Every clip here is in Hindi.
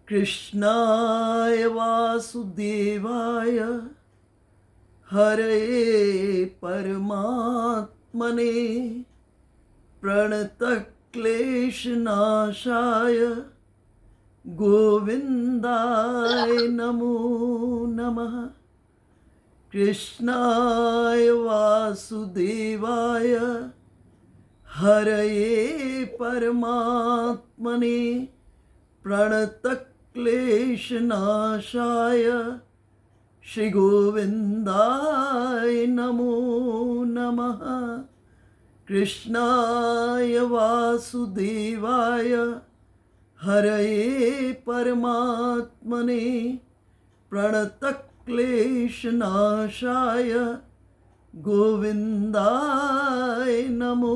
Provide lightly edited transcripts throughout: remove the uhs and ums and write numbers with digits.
कृष्णाय वासुदेवाय हरे परमात्मने प्रणतक्लेशनाशाय गोविन्दाय नमो नमः। कृष्णाय वासुदेवाय हरये परमात्मने प्रणतक्लेशनाशाय श्री गोविन्दाय नमो नमः। कृष्णाय वासुदेवाय हरये परमात्मने प्रणतक्लेशनाशाय गोविन्दाय नमो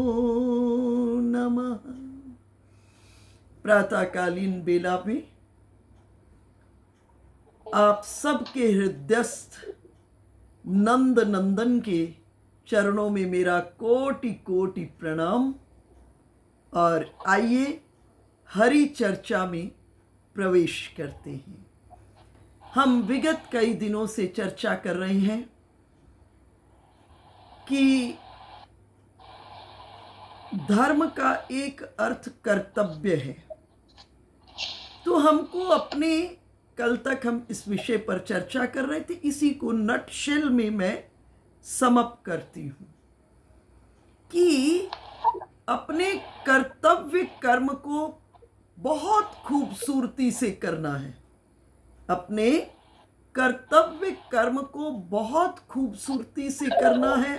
नमः। प्रातःकालीन बेला में आप सबके हृदयस्थ नंद नंदन के चरणों में मेरा कोटि कोटि प्रणाम। और आइए हरि चर्चा में प्रवेश करते हैं। हम विगत कई दिनों से चर्चा कर रहे हैं कि धर्म का एक अर्थ कर्तव्य है। तो हमको अपने कल तक हम इस विषय पर चर्चा कर रहे थे, इसी को नटशेल में मैं समाप्त करती हूं कि अपने कर्तव्य कर्म को बहुत खूबसूरती से करना है। अपने कर्तव्य कर्म को बहुत खूबसूरती से करना है।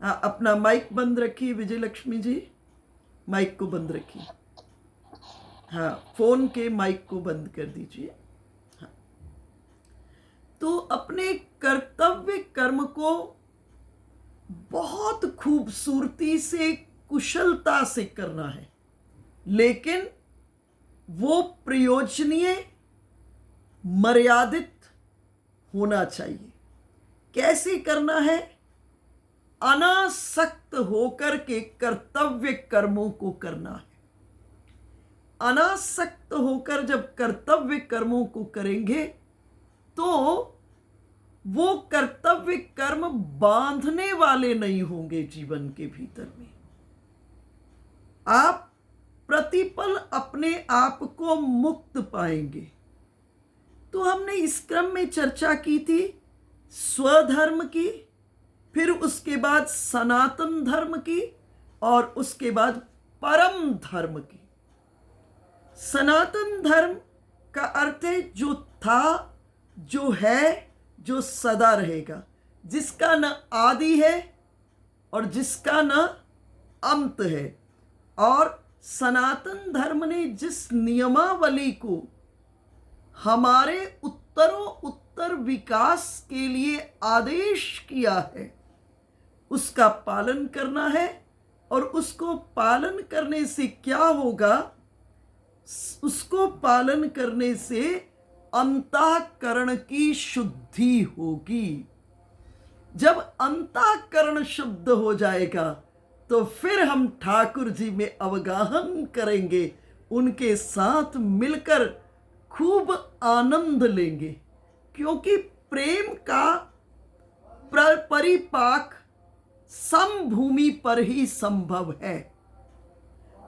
अपना माइक बंद रखिए विजय लक्ष्मी जी, माइक को बंद रखिए। हाँ, फोन के माइक को बंद कर दीजिए। हाँ। तो अपने कर्तव्य कर्म को बहुत खूबसूरती से कुशलता से करना है, लेकिन वो प्रयोजनीय मर्यादित होना चाहिए। कैसे करना है? अनासक्त होकर के कर्तव्य कर्मों को करना है। अनासक्त होकर जब कर्तव्य कर्मों को करेंगे तो वो कर्तव्य कर्म बांधने वाले नहीं होंगे जीवन के भीतर में। आप प्रतिपल अपने आप को मुक्त पाएंगे। तो हमने इस क्रम में चर्चा की थी स्वधर्म की, फिर उसके बाद सनातन धर्म की, और उसके बाद परम धर्म की। सनातन धर्म का अर्थ है जो था, जो है, जो सदा रहेगा, जिसका न आदि है और जिसका न अंत है। और सनातन धर्म ने जिस नियमावली को हमारे उत्तरोत्तर विकास के लिए आदेश किया है, उसका पालन करना है। और उसको पालन करने से क्या होगा? उसको पालन करने से अंतःकरण की शुद्धि होगी। जब अंतःकरण शुद्ध हो जाएगा तो फिर हम ठाकुर जी में अवगाहन करेंगे, उनके साथ मिलकर खूब आनंद लेंगे। क्योंकि प्रेम का परिपाक समभूमि पर ही संभव है।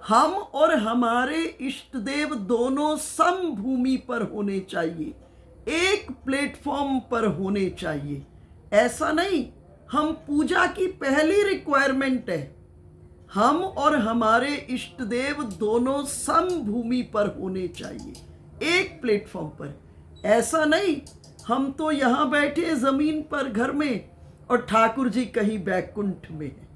हम और हमारे इष्ट देव दोनों समभूमि पर होने चाहिए, एक प्लेटफॉर्म पर होने चाहिए। ऐसा नहीं, हम पूजा की पहली रिक्वायरमेंट है हम और हमारे इष्ट देव दोनों समभूमि पर होने चाहिए, एक प्लेटफॉर्म पर। ऐसा नहीं हम तो यहां बैठे जमीन पर घर में और ठाकुर जी कहीं बैकुंठ में है।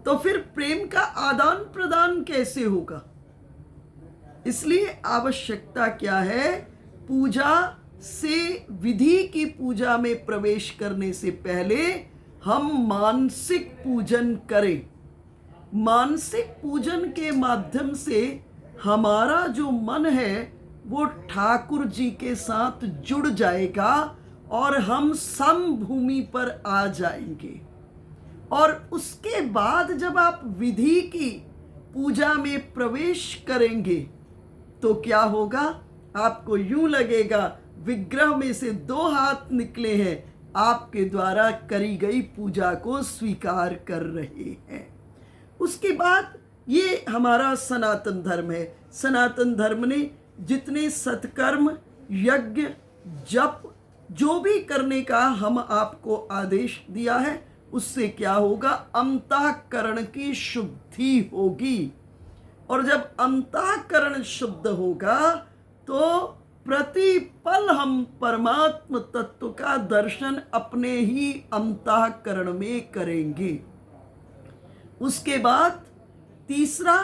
तो फिर प्रेम का आदान प्रदान कैसे होगा? इसलिए आवश्यकता क्या है? पूजा से, विधि की पूजा में प्रवेश करने से पहले हम मानसिक पूजन करें। मानसिक पूजन के माध्यम से हमारा जो मन है वो ठाकुर जी के साथ जुड़ जाएगा और हम समभूमि पर आ जाएंगे। और उसके बाद जब आप विधि की पूजा में प्रवेश करेंगे तो क्या होगा? आपको यूं लगेगा विग्रह में से 2 हाथ निकले हैं, आपके द्वारा करी गई पूजा को स्वीकार कर रहे हैं। उसके बाद ये हमारा सनातन धर्म है। सनातन धर्म ने जितने सत्कर्म, यज्ञ, जप जो भी करने का हम आपको आदेश दिया है, उससे क्या होगा, अंतःकरण की शुद्धि होगी। और जब अंतःकरण शुद्ध होगा तो प्रतिपल हम परमात्म तत्व का दर्शन अपने ही अंतःकरण में करेंगे। उसके बाद तीसरा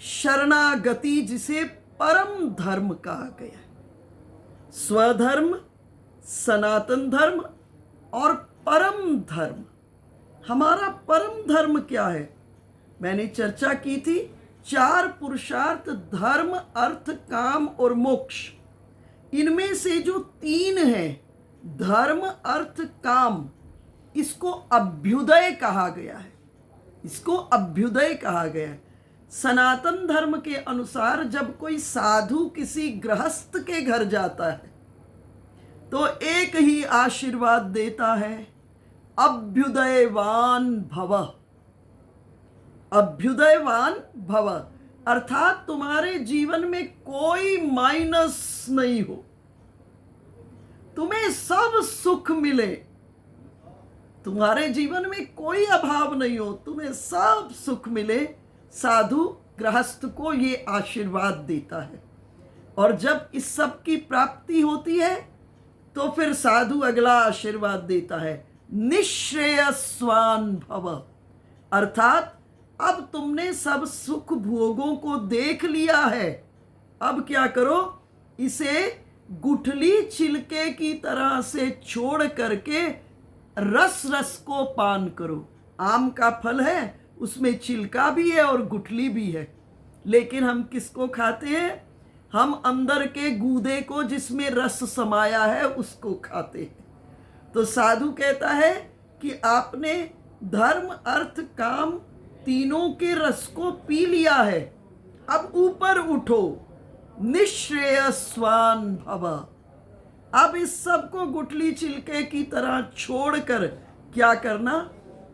शरणागति, जिसे परम धर्म कहा गया है। स्वधर्म, सनातन धर्म और परम धर्म। हमारा परम धर्म क्या है? मैंने चर्चा की थी 4 पुरुषार्थ, धर्म, अर्थ, काम और मोक्ष। इनमें से जो 3 हैं, धर्म, अर्थ, काम, इसको अभ्युदय कहा गया है। इसको अभ्युदय कहा गया है। सनातन धर्म के अनुसार जब कोई साधु किसी गृहस्थ के घर जाता है तो एक ही आशीर्वाद देता है, अभ्युदयवान भव। अभ्युदयवान भव अर्थात तुम्हारे जीवन में कोई माइनस नहीं हो, तुम्हें सब सुख मिले, तुम्हारे जीवन में कोई अभाव नहीं हो, तुम्हें सब सुख मिले। साधु गृहस्थ को ये आशीर्वाद देता है। और जब इस सब की प्राप्ति होती है तो फिर साधु अगला आशीर्वाद देता है, निःश्रेयस्वान भव अर्थात अब तुमने सब सुख भोगों को देख लिया है, अब क्या करो, इसे गुठली छिलके की तरह से छोड़ करके रस रस को पान करो। आम का फल है, उसमें छिलका भी है और गुठली भी है, लेकिन हम किसको खाते हैं? हम अंदर के गूदे को, जिसमें रस समाया है, उसको खाते हैं। तो साधु कहता है कि आपने धर्म, अर्थ, काम तीनों के रस को पी लिया है, अब ऊपर उठो, निःश्रेयस्वान भव। अब इस सब को गुठली छिलके की तरह छोड़कर क्या करना,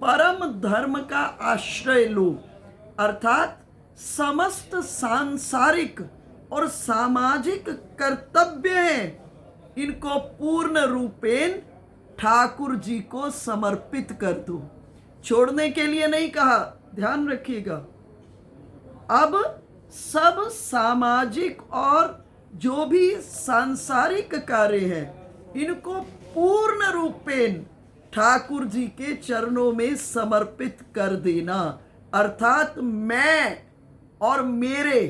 परम धर्म का आश्रय लो। अर्थात समस्त सांसारिक और सामाजिक कर्तव्य हैं, इनको पूर्ण रूपेण ठाकुर जी को समर्पित कर दो। छोड़ने के लिए नहीं कहा, ध्यान रखिएगा। अब सब सामाजिक और जो भी सांसारिक कार्य हैं, इनको पूर्ण रूपेण ठाकुर जी के चरणों में समर्पित कर देना। अर्थात मैं और मेरे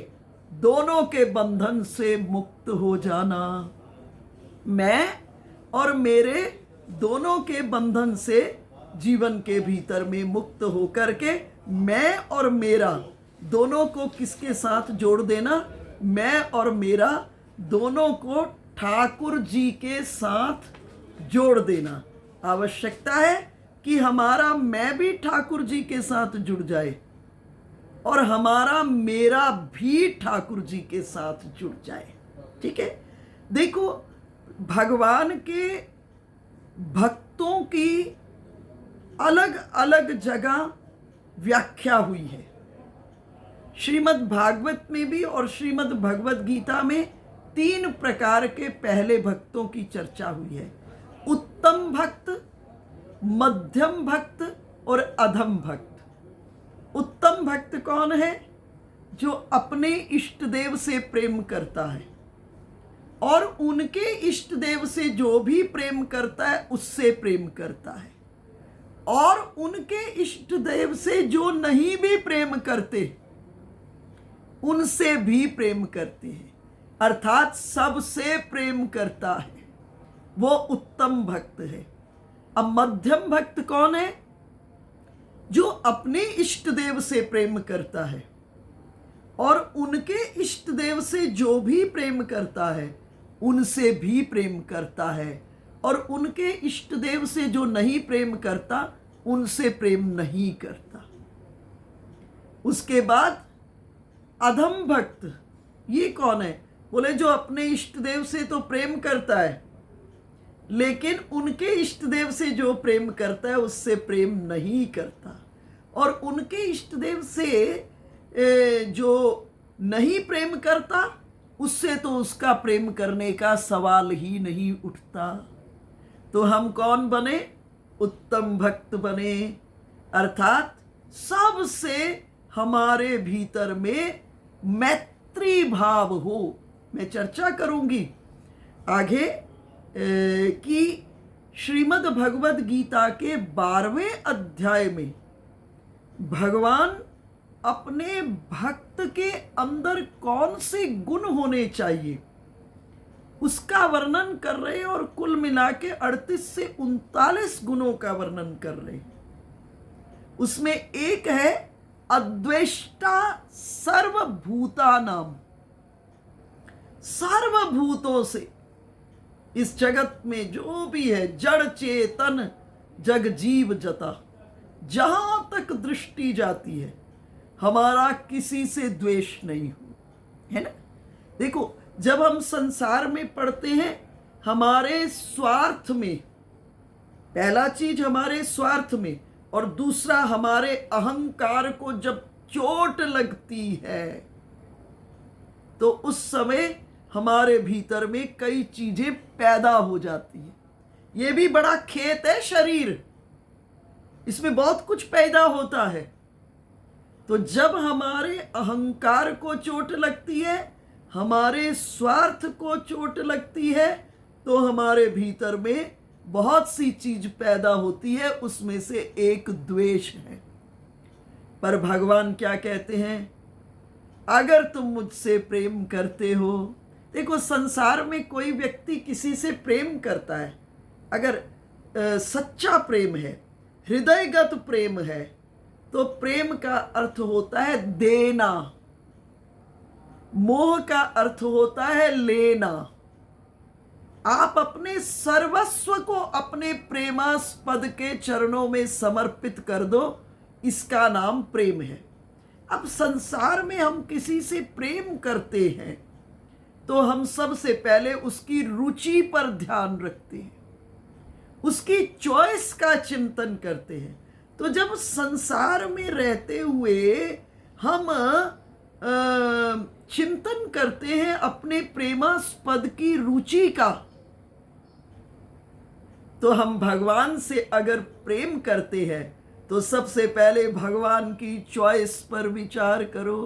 दोनों के बंधन से मुक्त हो जाना। मैं और मेरे दोनों के बंधन से जीवन के भीतर में मुक्त होकर के मैं और मेरा दोनों को किसके साथ जोड़ देना, मैं और मेरा दोनों को ठाकुर जी के साथ जोड़ देना। आवश्यकता है कि हमारा मैं भी ठाकुर जी के साथ जुड़ जाए और हमारा मेरा भी ठाकुर जी के साथ जुड़ जाए। ठीक है, देखो भगवान के भक्तों की अलग अलग जगह व्याख्या हुई है। श्रीमद् भागवत में भी और श्रीमद् भगवत गीता में 3 प्रकार के पहले भक्तों की चर्चा हुई है, उत्तम भक्त, मध्यम भक्त और अधम भक्त। उत्तम भक्त कौन है? जो अपने इष्ट देव से प्रेम करता है और उनके इष्ट देव से जो भी प्रेम करता है उससे प्रेम करता है, और उनके इष्ट देव से जो नहीं भी प्रेम करते उनसे भी प्रेम करते हैं, अर्थात सबसे प्रेम करता है, वो उत्तम भक्त है। अब मध्यम भक्त कौन है? जो अपने इष्ट देव से प्रेम करता है और उनके इष्ट देव से जो भी प्रेम करता है उनसे भी प्रेम करता है, और उनके इष्ट देव से जो नहीं प्रेम करता उनसे प्रेम नहीं करता। उसके बाद अधम भक्त, ये कौन है? बोले जो अपने इष्ट देव से तो प्रेम करता है, लेकिन उनके इष्ट देव से जो प्रेम करता है उससे प्रेम नहीं करता, और उनके इष्ट देव से जो नहीं प्रेम करता उससे तो उसका प्रेम करने का सवाल ही नहीं उठता। तो हम कौन बने? उत्तम भक्त बने, अर्थात सबसे हमारे भीतर में मैत्री भाव हो। मैं चर्चा करूंगी आगे कि श्रीमद् भगवद गीता के 12वें अध्याय में भगवान अपने भक्त के अंदर कौन से गुण होने चाहिए उसका वर्णन कर रहे हैं, और कुल मिला के 38 से 39 गुणों का वर्णन कर रहे हैं। उसमें एक है अद्वेष्टा सर्वभूतानाम, सर्वभूतों से, इस जगत में जो भी है जड़ चेतन जग जीव जता, जहां तक दृष्टि जाती है हमारा किसी से द्वेष नहीं हो, है ना। देखो, जब हम संसार में पढ़ते हैं हमारे स्वार्थ में, पहला चीज हमारे स्वार्थ में, और दूसरा हमारे अहंकार को जब चोट लगती है तो उस समय हमारे भीतर में कई चीजें पैदा हो जाती हैं। ये भी बड़ा खेत है शरीर, इसमें बहुत कुछ पैदा होता है। तो जब हमारे अहंकार को चोट लगती है, हमारे स्वार्थ को चोट लगती है, तो हमारे भीतर में बहुत सी चीज पैदा होती है, उसमें से एक द्वेष है। पर भगवान क्या कहते हैं? अगर तुम मुझसे प्रेम करते हो, देखो संसार में कोई व्यक्ति किसी से प्रेम करता है, अगर सच्चा प्रेम है, हृदयगत प्रेम है, तो प्रेम का अर्थ होता है देना, मोह का अर्थ होता है लेना। आप अपने सर्वस्व को अपने प्रेमास्पद के चरणों में समर्पित कर दो, इसका नाम प्रेम है। अब संसार में हम किसी से प्रेम करते हैं तो हम सबसे पहले उसकी रुचि पर ध्यान रखते हैं, उसकी चॉइस का चिंतन करते हैं। तो जब संसार में रहते हुए हम चिंतन करते हैं अपने प्रेमास्पद की रुचि का, तो हम भगवान से अगर प्रेम करते हैं तो सबसे पहले भगवान की चॉइस पर विचार करो,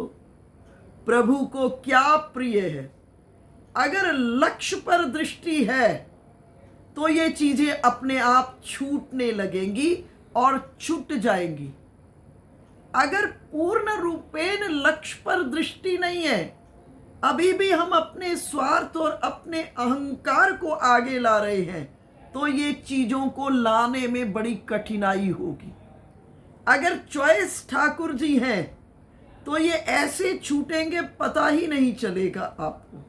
प्रभु को क्या प्रिय है। अगर लक्ष्य पर दृष्टि है तो ये चीजें अपने आप छूटने लगेंगी और छूट जाएंगी। अगर पूर्ण रूपेण लक्ष्य पर दृष्टि नहीं है, अभी भी हम अपने स्वार्थ और अपने अहंकार को आगे ला रहे हैं, तो ये चीजों को लाने में बड़ी कठिनाई होगी। अगर चॉइस ठाकुर जी है तो ये ऐसे छूटेंगे पता ही नहीं चलेगा आपको।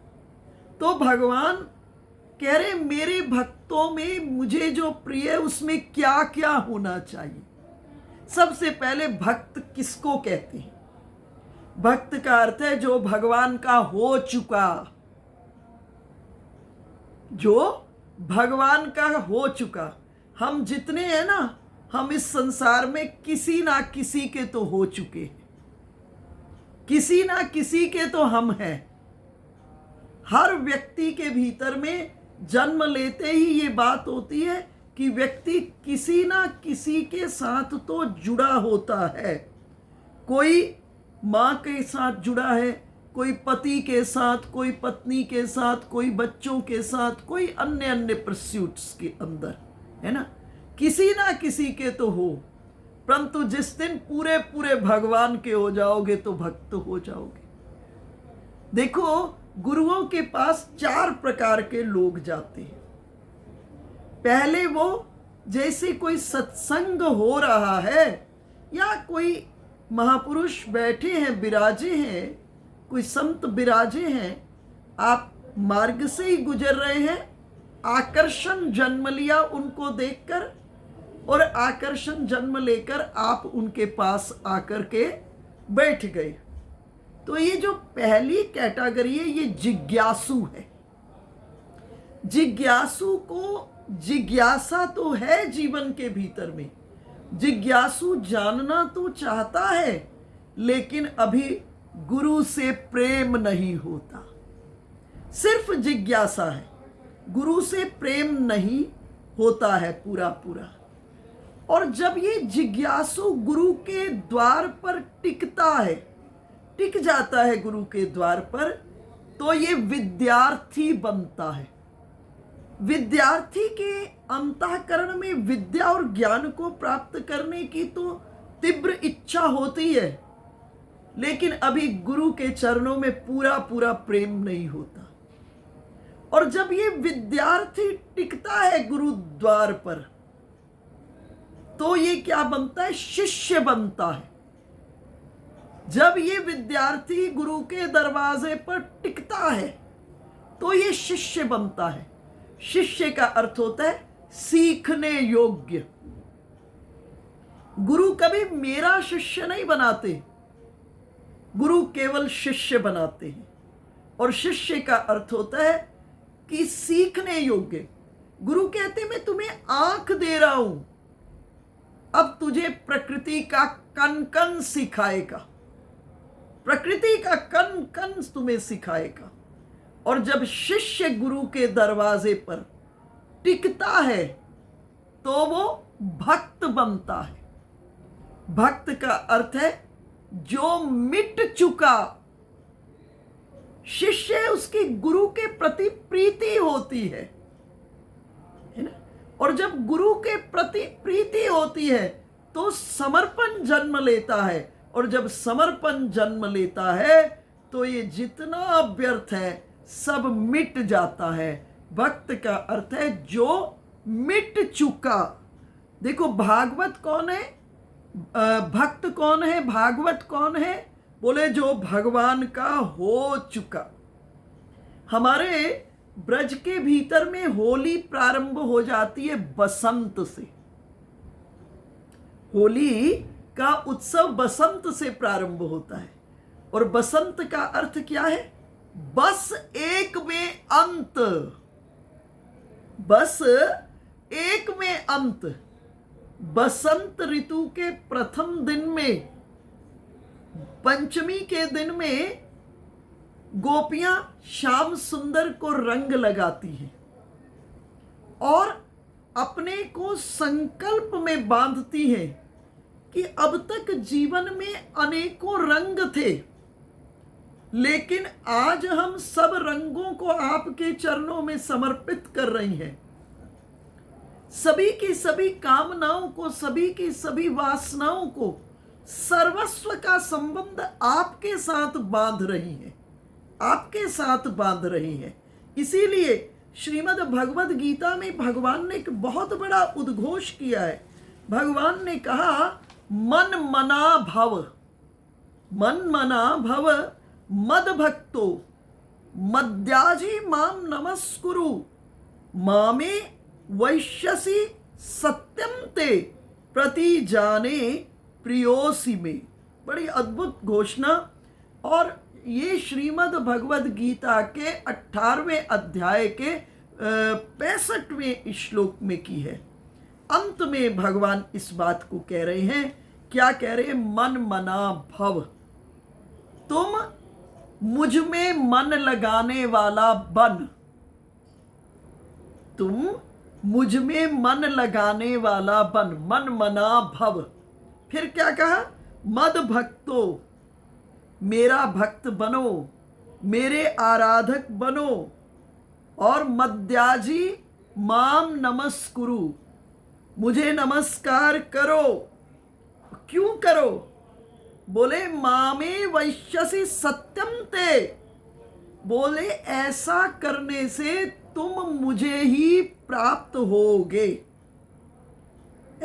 तो भगवान कह रहे मेरे भक्तों में मुझे जो प्रिय है उसमें क्या क्या होना चाहिए। सबसे पहले भक्त किसको कहते हैं? भक्त का अर्थ है जो भगवान का हो चुका, जो भगवान का हो चुका। हम जितने हैं ना, हम इस संसार में किसी ना किसी के तो हो चुके हैं, किसी ना किसी के तो हम हैं। हर व्यक्ति के भीतर में जन्म लेते ही ये बात होती है कि व्यक्ति किसी ना किसी के साथ तो जुड़ा होता है। कोई माँ के साथ जुड़ा है, कोई पति के साथ, कोई पत्नी के साथ, कोई बच्चों के साथ, कोई अन्य अन्य परस्यूट्स के अंदर, है ना। किसी ना किसी के तो हो, परंतु जिस दिन पूरे पूरे भगवान के हो जाओगे तो भक्त हो जाओगे। देखो, गुरुओं के पास 4 प्रकार के लोग जाते हैं। पहले वो जैसे कोई सत्संग हो रहा है या कोई महापुरुष बैठे हैं, विराजे हैं, कोई संत विराजे हैं, आप मार्ग से ही गुजर रहे हैं, आकर्षण जन्म लिया उनको देखकर, और आकर्षण जन्म लेकर आप उनके पास आकर के बैठ गए। तो ये जो पहली कैटेगरी है ये जिज्ञासु है। जिज्ञासु को जिज्ञासा तो है जीवन के भीतर में, जिज्ञासु जानना तो चाहता है, लेकिन अभी गुरु से प्रेम नहीं होता। सिर्फ जिज्ञासा है, गुरु से प्रेम नहीं होता है पूरा पूरा। और जब ये जिज्ञासु गुरु के द्वार पर टिकता है, टिक जाता है गुरु के द्वार पर, तो ये विद्यार्थी बनता है। विद्यार्थी के अंतःकरण में विद्या और ज्ञान को प्राप्त करने की तो तीव्र इच्छा होती है, लेकिन अभी गुरु के चरणों में पूरा पूरा प्रेम नहीं होता। और जब ये विद्यार्थी टिकता है गुरु द्वार पर, तो ये क्या बनता है? शिष्य बनता है। जब ये विद्यार्थी गुरु के दरवाजे पर टिकता है, तो ये शिष्य बनता है। शिष्य का अर्थ होता है सीखने योग्य। गुरु कभी मेरा शिष्य नहीं बनाते, गुरु केवल शिष्य बनाते हैं। और शिष्य का अर्थ होता है कि सीखने योग्य। गुरु कहते हैं मैं तुम्हें आंख दे रहा हूं, अब तुझे प्रकृति का कण कण सिखाएगा, प्रकृति का कण कण तुम्हें सिखाएगा। और जब शिष्य गुरु के दरवाजे पर टिकता है, तो वो भक्त बनता है। भक्त का अर्थ है जो मिट चुका। शिष्य, उसकी गुरु के प्रति प्रीति होती है ना। और जब गुरु के प्रति प्रीति होती है तो समर्पण जन्म लेता है। और जब समर्पण जन्म लेता है तो ये जितना व्यर्थ है सब मिट जाता है। भक्त का अर्थ है जो मिट चुका। देखो भागवत कौन है, भक्त कौन है, भागवत कौन है? बोले जो भगवान का हो चुका। हमारे ब्रज के भीतर में होली प्रारंभ हो जाती है बसंत से। होली का उत्सव बसंत से प्रारंभ होता है। और बसंत का अर्थ क्या है? बस एक में अंत। बस एक में अंत। बसंत ऋतु के प्रथम दिन में, पंचमी के दिन में गोपियां श्याम सुंदर को रंग लगाती हैं और अपने को संकल्प में बांधती हैं कि अब तक जीवन में अनेकों रंग थे, लेकिन आज हम सब रंगों को आपके चरणों में समर्पित कर रही हैं। सभी की सभी कामनाओं को, सभी की सभी वासनाओं को, सर्वस्व का संबंध आपके साथ बांध रही है, आपके साथ बांध रही है। इसीलिए श्रीमद् भगवद गीता में भगवान ने एक बहुत बड़ा उद्घोष किया है। भगवान ने कहा मन मना भव, मन मना भव मद भक्तो मद्याजी माम नमस्कुरु मामे वैश्यसि सत्यम ते प्रति जाने प्रियोसी में। बड़ी अद्भुत घोषणा। और ये श्रीमद् भगवद गीता के 18वें अध्याय के 65वें श्लोक में की है। अंत में भगवान इस बात को कह रहे हैं, क्या कह रहे हैं? मन मना भव, तुम मुझ में मन लगाने वाला बन, तुम मुझ में मन लगाने वाला बन, मन मना भव। फिर क्या कहा? मद भक्तो, मेरा भक्त बनो, मेरे आराधक बनो। और मद्याजी माम नमस्कुरु, मुझे नमस्कार करो। क्यों करो? बोले मामे वैश्यसि सत्यम ते, बोले ऐसा करने से तुम मुझे ही प्राप्त होगे,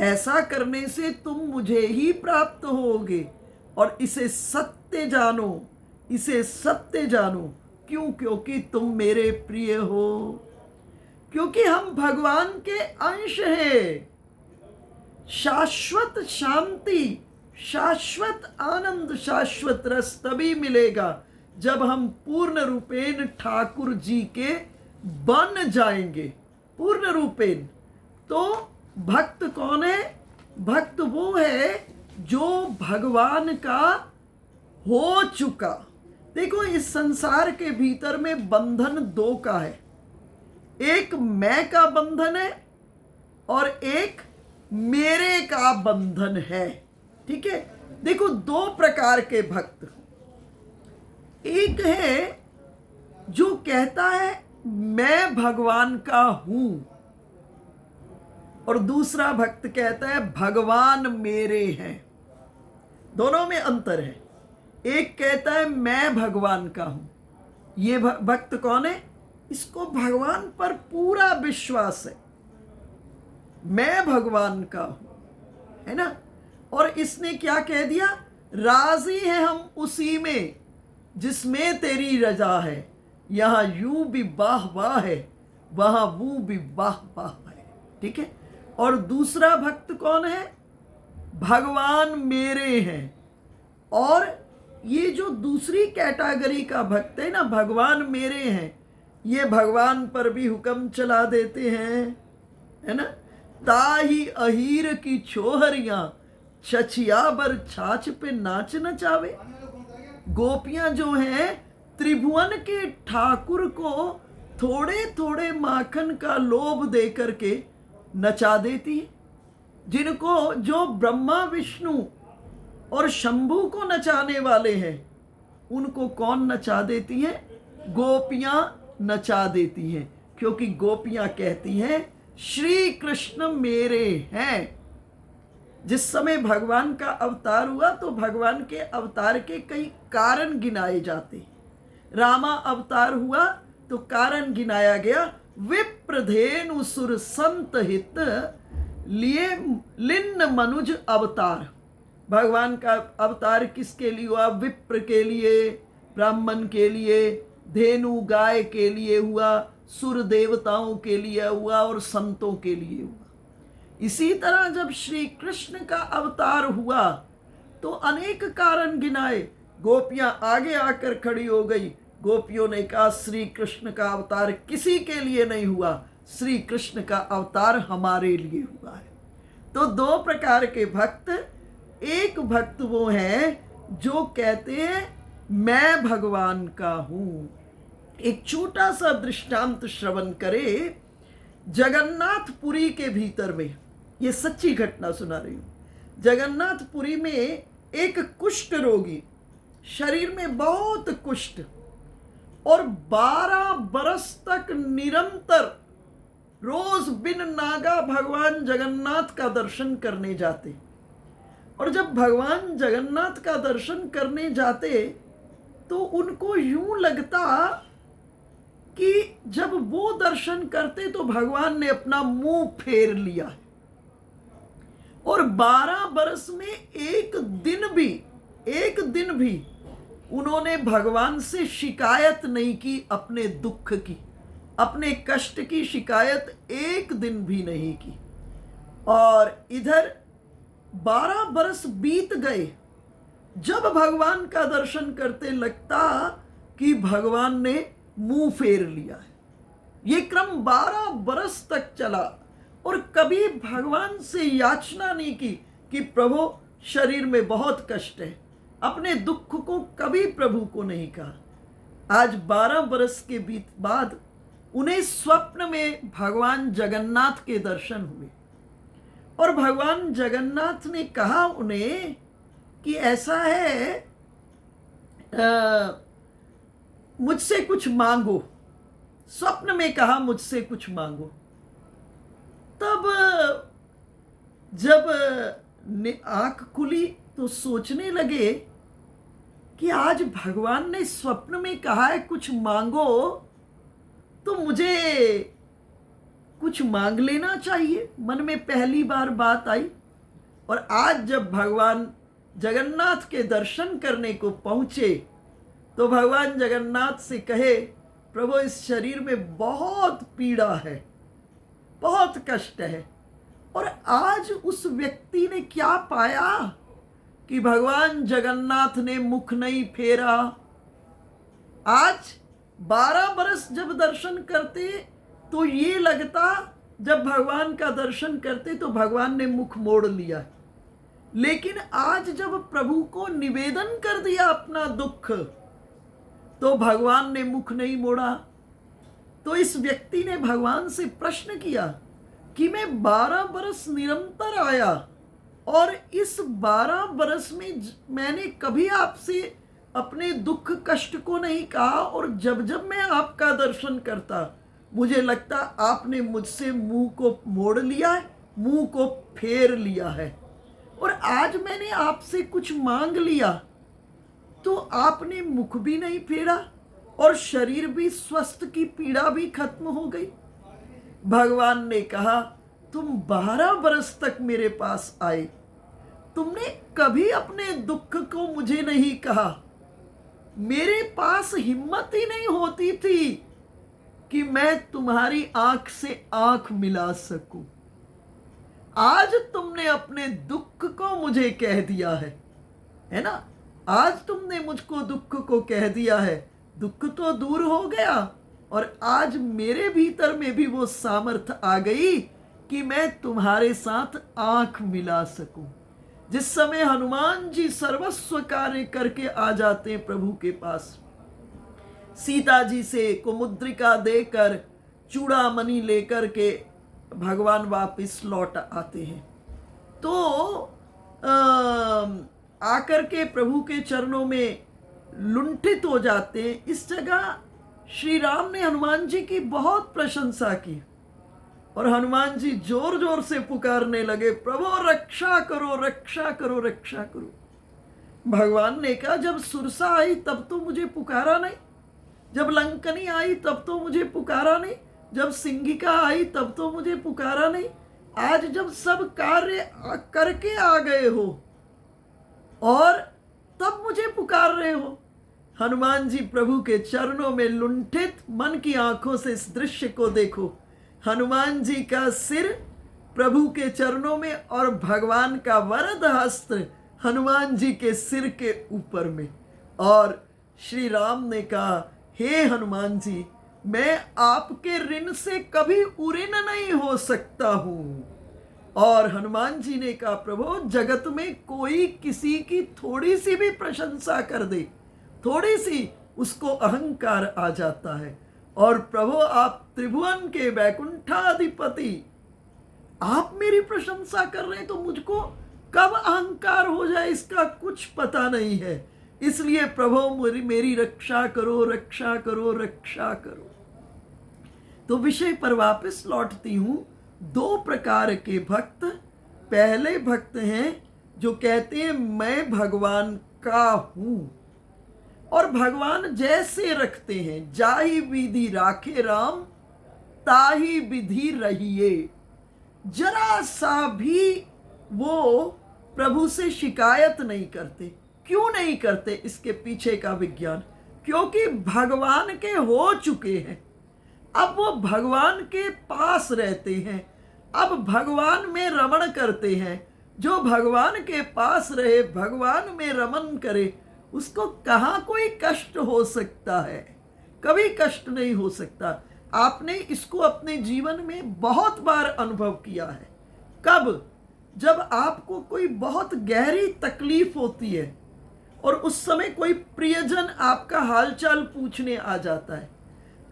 ऐसा करने से तुम मुझे ही प्राप्त होगे। और इसे सत्य जानो, इसे सत्य जानो। क्यों? क्योंकि तुम मेरे प्रिय हो, क्योंकि हम भगवान के अंश हैं। शाश्वत शांति, शाश्वत आनंद, शाश्वत रस तभी मिलेगा जब हम पूर्ण रूपेण ठाकुर जी के बन जाएंगे। पूर्ण रूपेण। तो भक्त कौन है? भक्त वो है जो भगवान का हो चुका। देखो, इस संसार के भीतर में बंधन दो का है। एक मैं का बंधन है और एक मेरे का बंधन है। ठीक है। देखो, दो प्रकार के भक्त। एक है जो कहता है मैं भगवान का हूं, और दूसरा भक्त कहता है भगवान मेरे हैं। दोनों में अंतर है। एक कहता है मैं भगवान का हूं। ये भक्त कौन है? इसको भगवान पर पूरा विश्वास है, मैं भगवान का हूं, है ना। और इसने क्या कह दिया? राजी है हम उसी में जिसमें तेरी रजा है, यहां यूं भी वाह वाह है, वहां वो भी वाह वाह है। ठीक है। और दूसरा भक्त कौन है? भगवान मेरे हैं। और ये जो दूसरी कैटेगरी का भक्त है ना, भगवान मेरे हैं, ये भगवान पर भी हुक्म चला देते हैं, है ना। ताही अहीर की छोहरियां, छछिया बर छाछ पे नाच नचावे। गोपियां जो हैं त्रिभुवन के ठाकुर को थोड़े थोड़े माखन का लोभ दे करके नचा देती है। जिनको, जो ब्रह्मा विष्णु और शंभू को नचाने वाले हैं, उनको कौन नचा देती हैं? गोपियां नचा देती हैं। क्योंकि गोपियां कहती हैं श्री कृष्ण मेरे हैं। जिस समय भगवान का अवतार हुआ तो भगवान के अवतार के कई कारण गिनाए जाते। रामा अवतार हुआ तो कारण गिनाया गया, विप्रधेनु सुर संत हित लिए लिन्न मनुज अवतार। भगवान का अवतार किसके लिए हुआ? विप्र के लिए, ब्राह्मण के लिए, धेनु गाय के लिए हुआ, सुर देवताओं के लिए हुआ और संतों के लिए हुआ। इसी तरह जब श्री कृष्ण का अवतार हुआ तो अनेक कारण गिनाए। गोपियां आगे आकर खड़ी हो गई। गोपियों ने कहा श्री कृष्ण का अवतार किसी के लिए नहीं हुआ, श्री कृष्ण का अवतार हमारे लिए हुआ है। तो दो प्रकार के भक्त। एक भक्त वो है जो कहते हैं मैं भगवान का हूं। एक छोटा सा दृष्टांत श्रवण करे। जगन्नाथपुरी के भीतर में, ये सच्ची घटना सुना रही हूं। जगन्नाथपुरी में एक कुष्ठ रोगी, शरीर में बहुत कुष्ठ, और 12 बरस तक निरंतर रोज बिन नागा भगवान जगन्नाथ का दर्शन करने जाते। और जब भगवान जगन्नाथ का दर्शन करने जाते तो उनको यूं लगता कि जब वो दर्शन करते तो भगवान ने अपना मुंह फेर लिया है। और 12 बरस में एक दिन भी उन्होंने भगवान से शिकायत नहीं की, अपने दुख की, अपने कष्ट की शिकायत एक दिन भी नहीं की। और इधर 12 बरस बीत गए। जब भगवान का दर्शन करते लगता कि भगवान ने मुंह फेर लिया है। ये क्रम 12 बरस तक चला और कभी भगवान से याचना नहीं की कि प्रभु शरीर में बहुत कष्ट है। अपने दुख को कभी प्रभु को नहीं कहा। आज 12 बरस के बाद उन्हें स्वप्न में भगवान जगन्नाथ के दर्शन हुए और भगवान जगन्नाथ ने कहा उन्हें कि ऐसा है, मुझसे कुछ मांगो। स्वप्न में कहा मुझसे कुछ मांगो। तब जब आंख खुली तो सोचने लगे कि आज भगवान ने स्वप्न में कहा है कुछ मांगो, तो मुझे कुछ मांग लेना चाहिए। मन में पहली बार बात आई। और आज जब भगवान जगन्नाथ के दर्शन करने को पहुंचे तो भगवान जगन्नाथ से कहे, प्रभु इस शरीर में बहुत पीड़ा है, बहुत कष्ट है। और आज उस व्यक्ति ने क्या पाया कि भगवान जगन्नाथ ने मुख नहीं फेरा। आज 12 बरस जब दर्शन करते तो ये लगता, जब भगवान का दर्शन करते तो भगवान ने मुख मोड़ लिया। लेकिन आज जब प्रभु को निवेदन कर दिया अपना दुख, तो भगवान ने मुख नहीं मोड़ा। तो इस व्यक्ति ने भगवान से प्रश्न किया कि मैं 12 बरस निरंतर आया और इस 12 बरस में मैंने कभी आपसे अपने दुख कष्ट को नहीं कहा, और जब जब मैं आपका दर्शन करता मुझे लगता आपने मुझसे मुंह को मोड़ लिया है, मुंह को फेर लिया है। और आज मैंने आपसे कुछ मांग लिया तो आपने मुख भी नहीं फेरा और शरीर भी स्वस्थ की पीड़ा भी खत्म हो गई। भगवान ने कहा, तुम 12 बरस तक मेरे पास आए, तुमने कभी अपने दुख को मुझे नहीं कहा। मेरे पास हिम्मत ही नहीं होती थी कि मैं तुम्हारी आंख से आंख मिला सकूं। आज तुमने अपने दुख को मुझे कह दिया है ना? आज तुमने मुझको दुख को कह दिया है, दुख तो दूर हो गया और आज मेरे भीतर में भी वो सामर्थ्य आ गई कि मैं तुम्हारे साथ आंख मिला सकूं। जिस समय हनुमान जी सर्वस्व कार्य करके आ जाते हैं प्रभु के पास, सीता जी से कुमुद्रिका देकर चूड़ामणि लेकर के भगवान वापस लौट आते हैं, तो आकर के प्रभु के चरणों में लुंठित हो जाते हैं। इस जगह श्री राम ने हनुमान जी की बहुत प्रशंसा की और हनुमान जी जोर जोर से पुकारने लगे, प्रभु रक्षा करो रक्षा करो रक्षा करो। भगवान ने कहा, जब सुरसा आई तब तो मुझे पुकारा नहीं, जब लंकनी आई तब तो मुझे पुकारा नहीं, जब सिंगिका आई तब तो मुझे पुकारा नहीं, आज जब सब कार्य करके आ गए हो और तब मुझे पुकार रहे हो। हनुमान जी प्रभु के चरणों में लुंठित मन की आंखों से इस दृश्य को देखो। हनुमान जी का सिर प्रभु के चरणों में और भगवान का वरद हस्त हनुमान जी के सिर के ऊपर में। और श्री राम ने कहा, हे हनुमान जी, मैं आपके ऋण से कभी उऋण नहीं हो सकता हूं। और हनुमान जी ने कहा, प्रभु जगत में कोई किसी की थोड़ी सी भी प्रशंसा कर दे, थोड़ी सी, उसको अहंकार आ जाता है। और प्रभु आप त्रिभुवन के वैकुंठाधिपति, आप मेरी प्रशंसा कर रहे हैं तो मुझको कब अहंकार हो जाए इसका कुछ पता नहीं है। इसलिए प्रभु मेरी रक्षा करो रक्षा करो रक्षा करो। तो विषय पर वापस लौटती हूं। 2 प्रकार के भक्त। पहले भक्त हैं जो कहते हैं मैं भगवान का हूं, और भगवान जैसे रखते हैं, जाहि विधि राखे राम ताही विधि रहिए। जरा सा भी वो प्रभु से शिकायत नहीं करते। क्यों नहीं करते? इसके पीछे का विज्ञान, क्योंकि भगवान के हो चुके हैं। अब वो भगवान के पास रहते हैं, अब भगवान में रमण करते हैं। जो भगवान के पास रहे, भगवान में रमण करे, उसको कहाँ कोई कष्ट हो सकता है? कभी कष्ट नहीं हो सकता। आपने इसको अपने जीवन में बहुत बार अनुभव किया है। कब? जब आपको कोई बहुत गहरी तकलीफ होती है और उस समय कोई प्रियजन आपका हालचाल पूछने आ जाता है।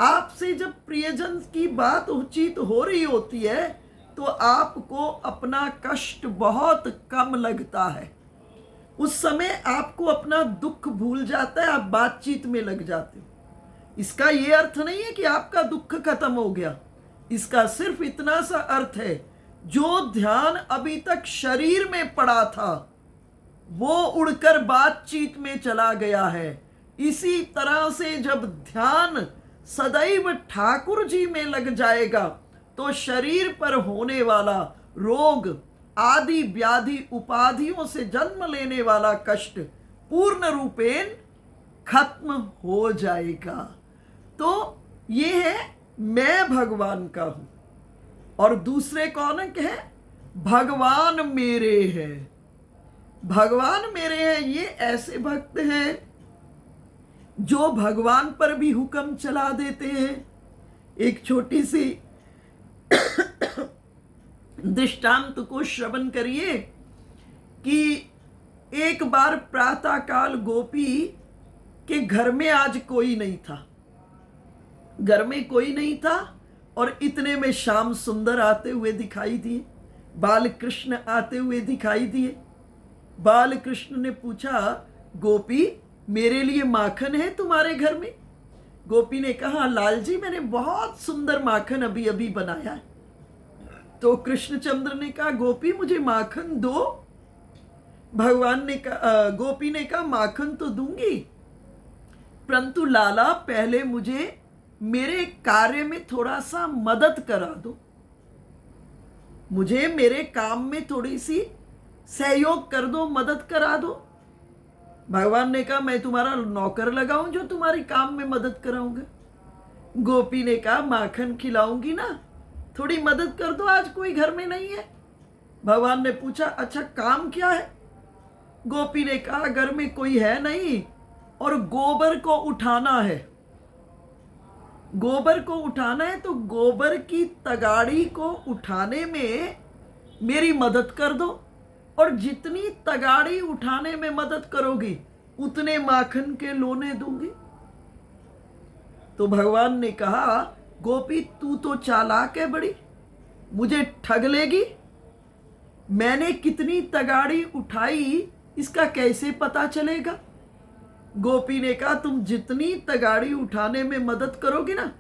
आपसे जब प्रियजन की बात उचित हो रही होती है तो आपको अपना कष्ट बहुत कम लगता है। उस समय आपको अपना दुख भूल जाता है, आप बातचीत में लग जाते हो। इसका यह अर्थ नहीं है कि आपका दुख खत्म हो गया। इसका सिर्फ इतना सा अर्थ है, जो ध्यान अभी तक शरीर में पड़ा था वो उड़कर बातचीत में चला गया है। इसी तरह से जब ध्यान सदैव ठाकुर जी में लग जाएगा तो शरीर पर होने वाला रोग आदि व्याधि उपाधियों से जन्म लेने वाला कष्ट पूर्ण रूपेण खत्म हो जाएगा। तो ये है मैं भगवान का हूं। और दूसरे कौन है? भगवान मेरे हैं। भगवान मेरे हैं, ये ऐसे भक्त हैं जो भगवान पर भी हुक्म चला देते हैं। एक छोटी सी दृष्टांत को श्रवण करिए कि एक बार प्रातःकाल गोपी के घर में आज कोई नहीं था, घर में कोई नहीं था, और इतने में श्याम सुंदर आते हुए दिखाई दिए, बाल कृष्ण आते हुए दिखाई दिए। बाल कृष्ण ने पूछा, गोपी मेरे लिए माखन है तुम्हारे घर में? गोपी ने कहा, लाल जी मैंने बहुत सुंदर माखन अभी अभी बनाया है। तो कृष्णचंद्र ने कहा, गोपी मुझे माखन दो। भगवान ने कहा, गोपी ने कहा, माखन तो दूंगी, परंतु लाला पहले मुझे मेरे कार्य में थोड़ा सा मदद करा दो, मुझे मेरे काम में थोड़ी सी सहयोग कर दो, मदद करा दो। भगवान ने कहा, मैं तुम्हारा नौकर लगाऊं जो तुम्हारी काम में मदद कराऊंगा? गोपी ने कहा, माखन खिलाऊंगी ना, थोड़ी मदद कर दो, आज कोई घर में नहीं है। भगवान ने पूछा, अच्छा काम क्या है? गोपी ने कहा, घर में कोई है नहीं और गोबर को उठाना है, गोबर को उठाना है, तो गोबर की तगाड़ी को उठाने में मेरी मदद कर दो, और जितनी तगाड़ी उठाने में मदद करोगी उतने माखन के लोने दूंगी। तो भगवान ने कहा, गोपी तू तो चालाक है बड़ी, मुझे ठग लेगी, मैंने कितनी तगाड़ी उठाई इसका कैसे पता चलेगा? गोपी ने कहा, तुम जितनी तगाड़ी उठाने में मदद करोगी ना,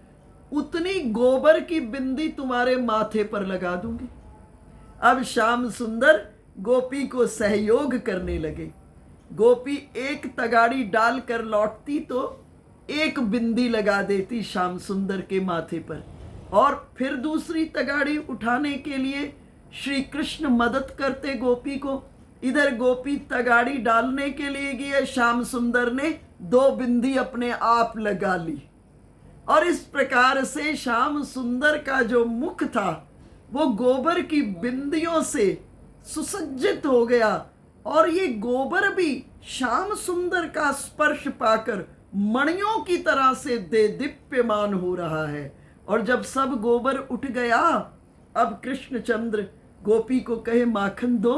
उतनी गोबर की बिंदी तुम्हारे माथे पर लगा दूंगी। अब श्याम सुंदर गोपी को सहयोग करने लगे। गोपी एक तगाड़ी डालकर लौटती तो एक बिंदी लगा देती श्याम सुंदर के माथे पर, और फिर दूसरी तगाड़ी उठाने के लिए श्री कृष्ण मदद करते गोपी को। इधर गोपी तगाड़ी डालने के लिए गई, श्याम सुंदर ने दो बिंदी अपने आप लगा ली, और इस प्रकार से श्याम सुंदर का जो मुख था वो गोबर की बिंदियों से सुसज्जित हो गया, और ये गोबर भी श्याम सुंदर का स्पर्श पाकर मणियों की तरह से दीप्यमान हो रहा है। और जब सब गोबर उठ गया, अब कृष्णचंद्र गोपी को कहे, माखन दो।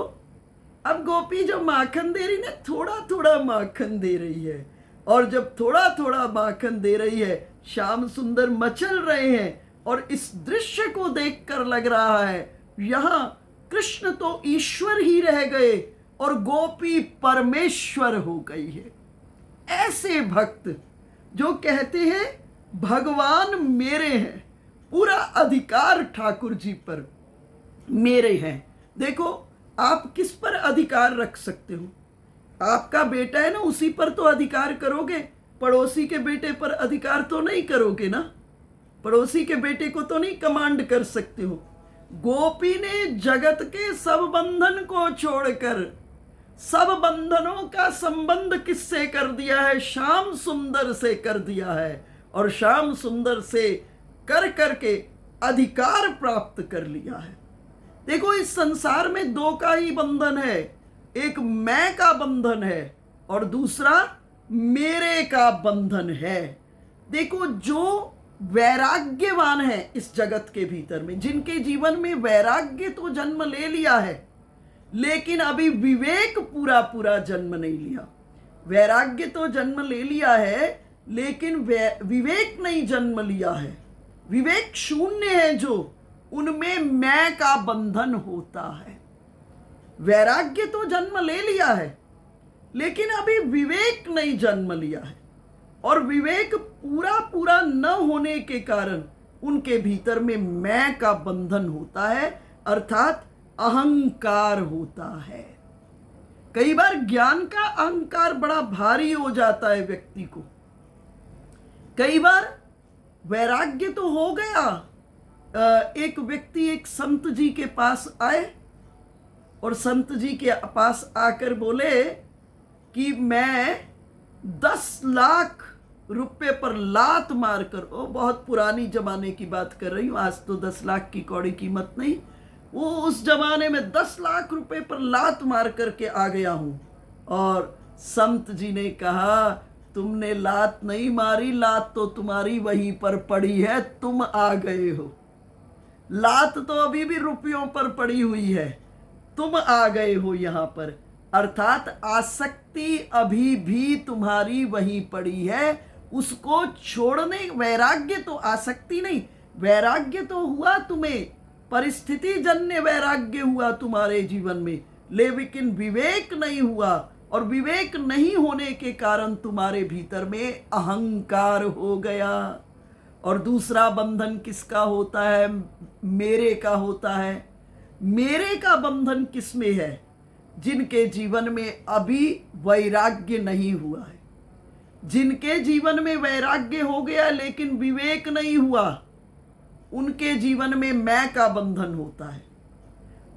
अब गोपी जो माखन दे रही ना, थोड़ा थोड़ा माखन दे रही है, और जब थोड़ा थोड़ा माखन दे रही है, श्याम सुंदर मचल रहे हैं, और इस दृश्य को देखकर लग रहा है यहां कृष्ण तो ईश्वर ही रह गए और गोपी परमेश्वर हो गई है। ऐसे भक्त जो कहते हैं भगवान मेरे हैं, पूरा अधिकार ठाकुर जी पर मेरे हैं। देखो आप किस पर अधिकार रख सकते हो? आपका बेटा है ना, उसी पर तो अधिकार करोगे, पड़ोसी के बेटे पर अधिकार तो नहीं करोगे ना, पड़ोसी के बेटे को तो नहीं कमांड कर सकते हो। गोपी ने जगत के सब बंधन को छोड़कर सब बंधनों का संबंध किससे कर दिया है? श्याम सुंदर से कर दिया है, और श्याम सुंदर से कर करके अधिकार प्राप्त कर लिया है। देखो इस संसार में दो का ही बंधन है, एक मैं का बंधन है और दूसरा मेरे का बंधन है। देखो जो वैराग्यवान है इस जगत के भीतर में, जिनके जीवन में वैराग्य तो जन्म ले लिया है लेकिन अभी विवेक पूरा पूरा जन्म नहीं लिया। वैराग्य तो जन्म ले लिया है लेकिन विवेक नहीं जन्म लिया है। विवेक शून्य है जो, उनमें मैं का बंधन होता है। वैराग्य तो जन्म ले लिया है लेकिन अभी विवेक नहीं जन्म लिया है, और विवेक पूरा पूरा न होने के कारण उनके भीतर में मैं का बंधन होता है, अर्थात अहंकार होता है। कई बार ज्ञान का अहंकार बड़ा भारी हो जाता है व्यक्ति को। कई बार वैराग्य तो हो गया, एक व्यक्ति एक संत जी के पास आए और संत जी के पास आकर बोले कि मैं 10 लाख रुपए पर लात मारकर, ओ बहुत पुरानी जमाने की बात कर रही हूँ, आज तो 10 लाख की कौड़ी कीमत नहीं, वो उस जमाने में 10 लाख रुपए पर लात मार करके आ गया हूं। और संत जी ने कहा, तुमने लात नहीं मारी, लात तो तुम्हारी वहीं पर पड़ी है, तुम आ गए हो। लात तो अभी भी रुपयों पर पड़ी हुई है, तुम आ गए हो यहां पर। अर्थात आसक्ति अभी भी तुम्हारी वहीं पड़ी है, उसको छोड़ने। वैराग्य तो आसक्ति नहीं, वैराग्य तो हुआ तुम्हें, परिस्थिति जन्य वैराग्य हुआ तुम्हारे जीवन में, लेकिन विवेक नहीं हुआ। और विवेक नहीं होने के कारण तुम्हारे भीतर में अहंकार हो गया। और दूसरा बंधन किसका होता है? मेरे का होता है। मेरे का बंधन किसमें है? जिनके जीवन में अभी वैराग्य नहीं हुआ है, जिनके जीवन में वैराग्य हो गया लेकिन विवेक नहीं हुआ, उनके जीवन में मैं का बंधन होता है।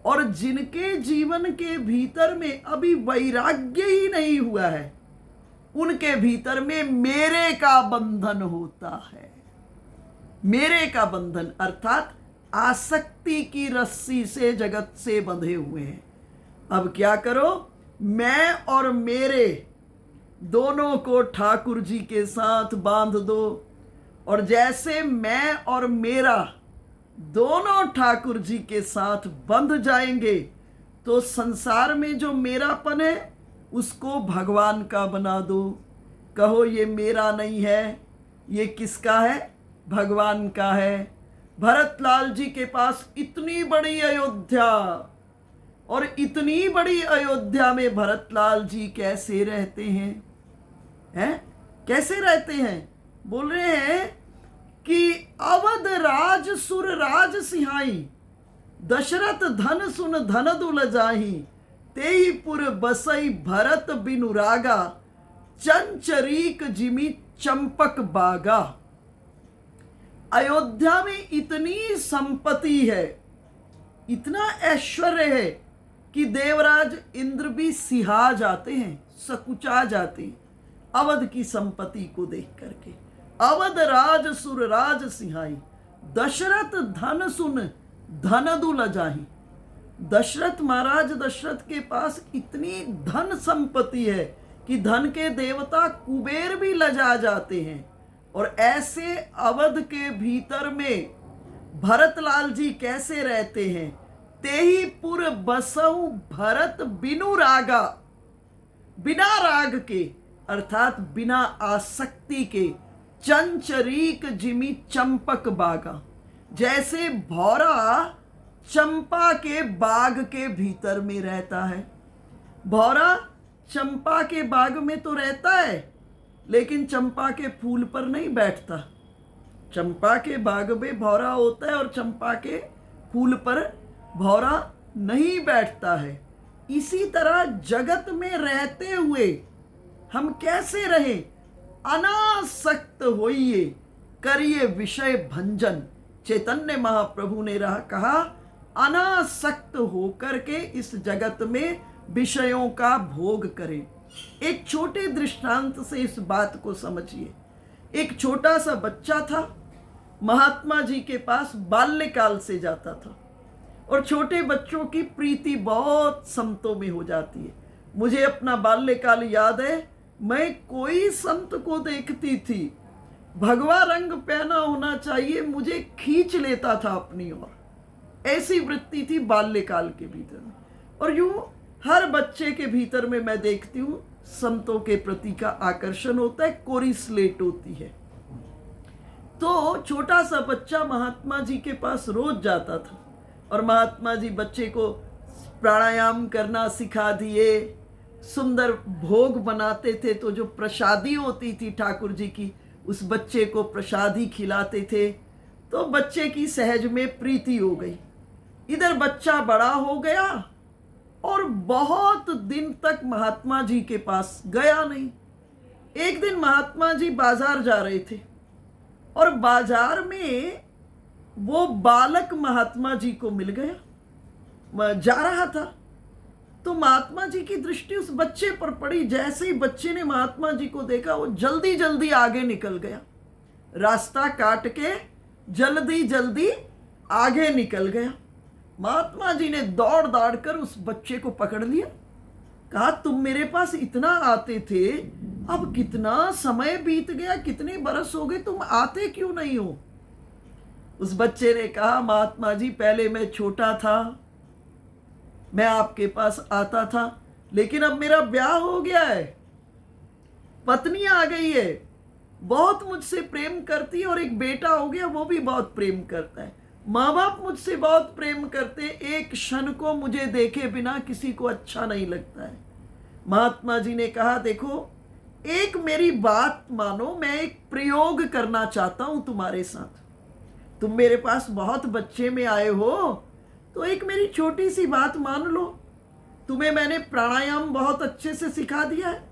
और जिनके जीवन के भीतर में अभी वैराग्य ही नहीं हुआ है, उनके भीतर में मेरे का बंधन होता है। मेरे का बंधन अर्थात आसक्ति की रस्सी से जगत से बंधे हुए हैं। अब क्या करो? मैं और मेरे दोनों को ठाकुर जी के साथ बांध दो। और जैसे मैं और मेरा दोनों ठाकुर जी के साथ बंध जाएंगे, तो संसार में जो मेरापन है उसको भगवान का बना दो। कहो ये मेरा नहीं है, ये किसका है? भगवान का है। भरतलाल जी के पास इतनी बड़ी अयोध्या, और इतनी बड़ी अयोध्या में भरतलाल जी कैसे रहते हैं? कैसे रहते हैं? बोल रहे हैं कि अवध राज सुर राज सिहाई, दशरथ धन सुन धन दुल जाही, तेई पुर बसई भरत बिनु रागा, चंचरीक जिमी चंपक बागा। अयोध्या में इतनी संपत्ति है, इतना ऐश्वर्य है कि देवराज इंद्र भी सिहा जाते हैं, सकुचा जाते हैं अवध की संपत्ति को देख करके। अवध राज सुर राज सिहाई, दशरथ धन सुन धन दुल जाही। दशरथ महाराज, दशरथ के पास इतनी धन संपत्ति है कि धन के देवता कुबेर भी लजा जाते हैं। और ऐसे अवध के भीतर में भरतलाल जी कैसे रहते हैं? तेही पुर बसऊ भरत बिनु रागा, बिना राग के अर्थात बिना आसक्ति के, चंचरीक जिमी चंपक बागा। जैसे भौरा चंपा के बाग के भीतर में रहता है। भौरा चंपा के बाग में तो रहता है, लेकिन चंपा के फूल पर नहीं बैठता। चंपा के बाग में भौरा होता है और चंपा के फूल पर भौरा नहीं बैठता है। इसी तरह जगत में रहते हुए हम कैसे रहें? अनासक्त होइए, करिए विषय भंजन। चैतन्य महाप्रभु ने कहा, अनासक्त होकर के इस जगत में विषयों का भोग करें। एक छोटे दृष्टांत से इस बात को समझिए। एक छोटा सा बच्चा था, महात्मा जी के पास बाल्यकाल से जाता था। और छोटे बच्चों की प्रीति बहुत संतों में हो जाती है। मुझे अपना बाल्यकाल याद है, मैं कोई संत को देखती थी, भगवा रंग पहना होना चाहिए, मुझे खींच लेता था अपनी ओर। ऐसी वृत्ति थी बाल्यकाल के भीतर में। और यूं हर बच्चे के भीतर में मैं देखती हूँ संतों के प्रति का आकर्षण होता है, कोरी स्लेट होती है। तो छोटा सा बच्चा महात्मा जी के पास रोज जाता था और महात्मा जी बच्चे को प्राणायाम करना सिखा दिए, सुंदर भोग बनाते थे। तो जो प्रसादी होती थी ठाकुर जी की, उस बच्चे को प्रसादी खिलाते थे। तो बच्चे की सहज में प्रीति हो गई। इधर बच्चा बड़ा हो गया और बहुत दिन तक महात्मा जी के पास गया नहीं। एक दिन महात्मा जी बाजार जा रहे थे और बाजार में वो बालक महात्मा जी को मिल गया, जा रहा था। तो महात्मा जी की दृष्टि उस बच्चे पर पड़ी। जैसे ही बच्चे ने महात्मा जी को देखा, वो जल्दी जल्दी आगे निकल गया, रास्ता काट के जल्दी जल्दी आगे निकल गया। महात्मा जी ने दौड़ दौड़ कर उस बच्चे को पकड़ लिया, कहा तुम मेरे पास इतना आते थे, अब कितना समय बीत गया, कितने बरस हो गए, तुम आते क्यों नहीं हो? उस बच्चे ने कहा, महात्मा जी पहले मैं छोटा था, मैं आपके पास आता था, लेकिन अब मेरा ब्याह हो गया है, पत्नी आ गई है, बहुत मुझसे प्रेम करती है, और एक बेटा हो गया, वो भी बहुत प्रेम करता है। माँ बाप मुझसे बहुत प्रेम करते, एक क्षण को मुझे देखे बिना किसी को अच्छा नहीं लगता है। महात्मा जी ने कहा, देखो एक मेरी बात मानो, मैं एक प्रयोग करना चाहता हूं तुम्हारे साथ। तुम मेरे पास बहुत बच्चे में आए हो, तो एक मेरी छोटी सी बात मान लो। तुम्हें मैंने प्राणायाम बहुत अच्छे से सिखा दिया है,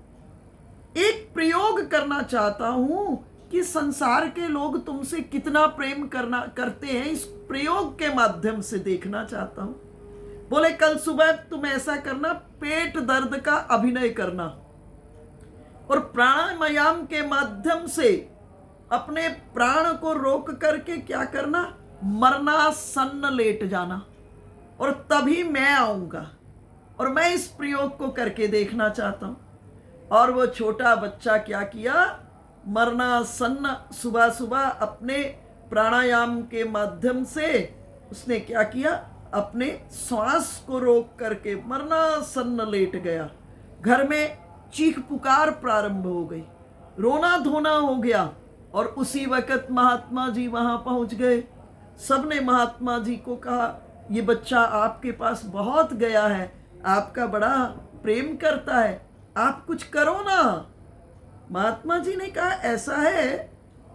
एक प्रयोग करना चाहता हूं कि संसार के लोग तुमसे कितना प्रेम करते हैं, इस प्रयोग के माध्यम से देखना चाहता हूं। बोले कल सुबह तुम ऐसा करना, पेट दर्द का अभिनय करना और प्राणायाम के माध्यम से अपने प्राण को रोक करके क्या करना, मरणासन्न लेट जाना, और तभी मैं आऊंगा और मैं इस प्रयोग को करके देखना चाहता हूं। और वो छोटा बच्चा क्या किया, मरणासन्न सुबह सुबह अपने प्राणायाम के माध्यम से उसने क्या किया, अपने श्वास को रोक करके मरणासन्न लेट गया। घर में चीख पुकार प्रारंभ हो गई, रोना धोना हो गया, और उसी वक्त महात्मा जी वहां पहुंच गए। सबने महात्मा जी को कहा, ये बच्चा आपके पास बहुत गया है, आपका बड़ा प्रेम करता है, आप कुछ करो ना। महात्मा जी ने कहा, ऐसा है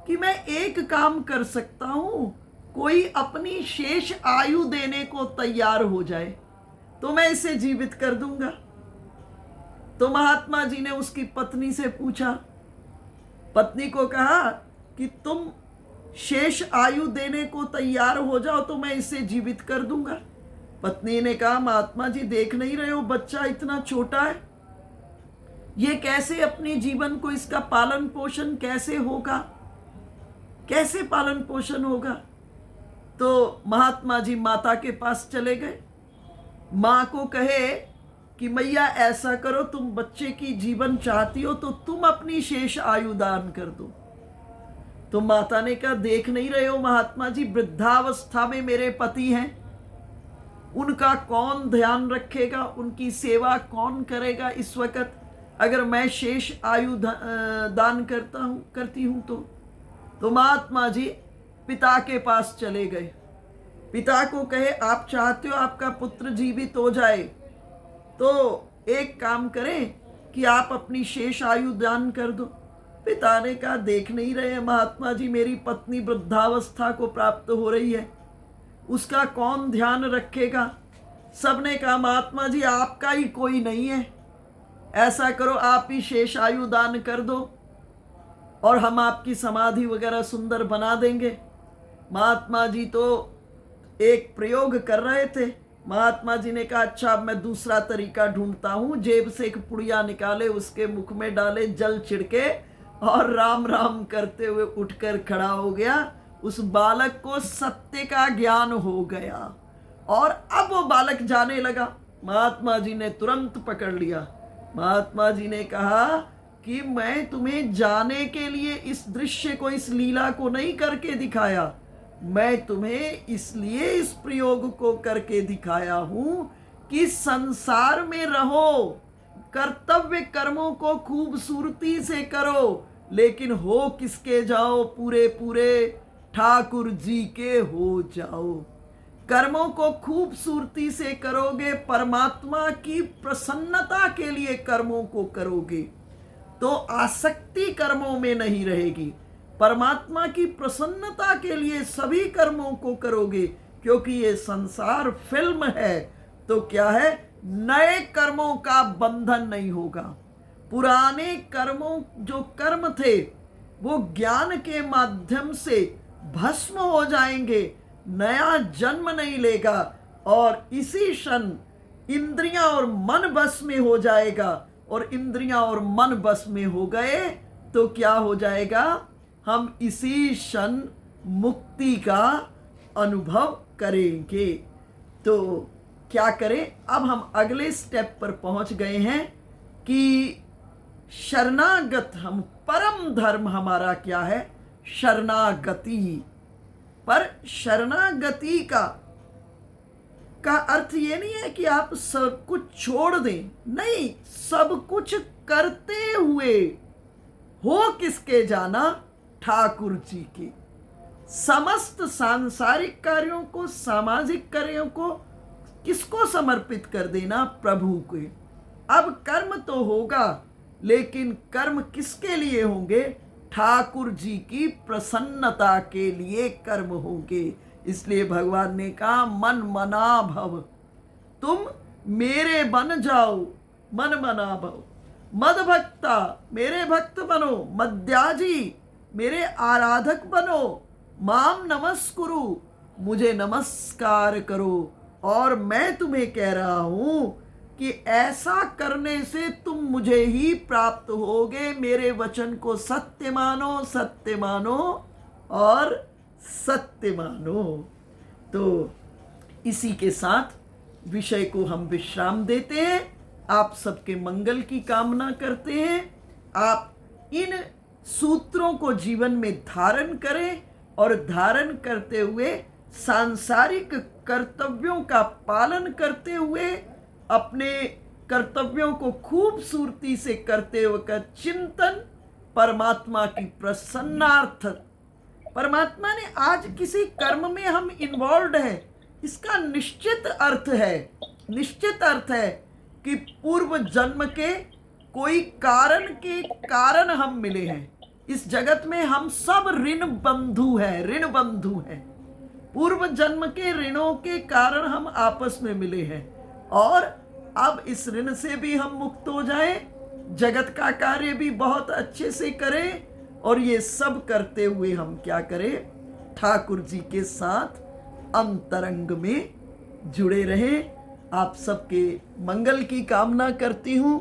कि मैं एक काम कर सकता हूं, कोई अपनी शेष आयु देने को तैयार हो जाए तो मैं इसे जीवित कर दूंगा। तो महात्मा जी ने उसकी पत्नी से पूछा, पत्नी को कहा कि तुम शेष आयु देने को तैयार हो जाओ तो मैं इसे जीवित कर दूंगा। पत्नी ने कहा, महात्मा जी देख नहीं रहे हो, बच्चा इतना छोटा है, ये कैसे अपने जीवन को, इसका पालन पोषण कैसे होगा, कैसे पालन पोषण होगा। तो महात्मा जी माता के पास चले गए, माँ को कहे कि मैया ऐसा करो, तुम बच्चे की जीवन चाहती हो तो तुम अपनी शेष आयु दान कर दो। तो माता ने कहा, देख नहीं रहे हो महात्मा जी, वृद्धावस्था में मेरे पति हैं, उनका कौन ध्यान रखेगा, उनकी सेवा कौन करेगा इस वक्त, अगर मैं शेष आयु दान करती हूं तो महात्मा जी पिता के पास चले गए। पिता को कहे, आप चाहते हो आपका पुत्र जीवित हो जाए तो एक काम करें कि आप अपनी शेष आयु दान कर दो। पिता ने कहा, देख नहीं रहे महात्मा जी, मेरी पत्नी वृद्धावस्था को प्राप्त हो रही है, उसका कौन ध्यान रखेगा। सबने कहा, महात्मा जी आपका ही कोई नहीं है, ऐसा करो आप ही शेष आयु दान कर दो और हम आपकी समाधि वगैरह सुंदर बना देंगे। महात्मा जी तो एक प्रयोग कर रहे थे। महात्मा जी ने कहा, अच्छा अब मैं दूसरा तरीका ढूंढता हूं। जेब से एक पुड़िया निकाले, उसके मुख में डाले, जल छिड़के और राम राम करते हुए उठकर खड़ा हो गया। उस बालक को सत्य का ज्ञान हो गया और अब वो बालक जाने लगा। महात्मा जी ने तुरंत पकड़ लिया। महात्मा जी ने कहा कि मैं तुम्हें जाने के लिए इस दृश्य को, इस लीला को नहीं करके दिखाया, मैं तुम्हें इसलिए इस प्रयोग को करके दिखाया हूं कि संसार में रहो, कर्तव्य कर्मों को खूबसूरती से करो, लेकिन हो किसके जाओ, पूरे पूरे ठाकुर जी के हो जाओ। कर्मों को खूबसूरती से करोगे, परमात्मा की प्रसन्नता के लिए कर्मों को करोगे तो आसक्ति कर्मों में नहीं रहेगी। परमात्मा की प्रसन्नता के लिए सभी कर्मों को करोगे, क्योंकि ये संसार फिल्म है। तो क्या है, नए कर्मों का बंधन नहीं होगा। पुराने कर्मों, जो कर्म थे वो ज्ञान के माध्यम से भस्म हो जाएंगे, नया जन्म नहीं लेगा और इसी क्षण इंद्रियां और मन बस में हो जाएगा। और इंद्रियां और मन बस में हो गए तो क्या हो जाएगा, हम इसी क्षण मुक्ति का अनुभव करेंगे। तो क्या करें, अब हम अगले स्टेप पर पहुंच गए हैं कि शरणागत हम, परम धर्म हमारा क्या है, शरणागति। पर शरणागति का अर्थ ये नहीं है कि आप सब कुछ छोड़ दें, नहीं, सब कुछ करते हुए हो किसके जाना, ठाकुर जी के। समस्त सांसारिक कार्यों को, सामाजिक कार्यों को किसको समर्पित कर देना, प्रभु को। अब कर्म तो होगा, लेकिन कर्म किसके लिए होंगे, ठाकुर जी की प्रसन्नता के लिए कर्म होंगे। इसलिए भगवान ने कहा मन मना भव, तुम मेरे बन जाओ, मन मना भव। मद भक्ता, मेरे भक्त बनो। मद्याजी, मेरे आराधक बनो। माम नमस्कुरु, मुझे नमस्कार करो। और मैं तुम्हें कह रहा हूं कि ऐसा करने से तुम मुझे ही प्राप्त होगे। मेरे वचन को सत्य मानो, सत्य मानो और सत्य मानो। तो इसी के साथ विषय को हम विश्राम देते हैं। आप सबके मंगल की कामना करते हैं। आप इन सूत्रों को जीवन में धारण करें और धारण करते हुए सांसारिक कर्तव्यों का पालन करते हुए अपने कर्तव्यों को खूबसूरती से करते हुए चिंतन परमात्मा की प्रसन्नार्थ। परमात्मा ने आज किसी कर्म में हम इन्वॉल्व हैं, इसका निश्चित अर्थ है, निश्चित अर्थ है कि पूर्व जन्म के कोई कारण के कारण हम मिले हैं। इस जगत में हम सब ऋण बंधु हैं, ऋण बंधु हैं। पूर्व जन्म के ऋणों के कारण हम आपस में मिले हैं और अब इस ऋण से भी हम मुक्त हो जाएं, जगत का कार्य भी बहुत अच्छे से करें और ये सब करते हुए हम क्या करें, ठाकुर जी के साथ अंतरंग में जुड़े रहें। आप सबके मंगल की कामना करती हूँ।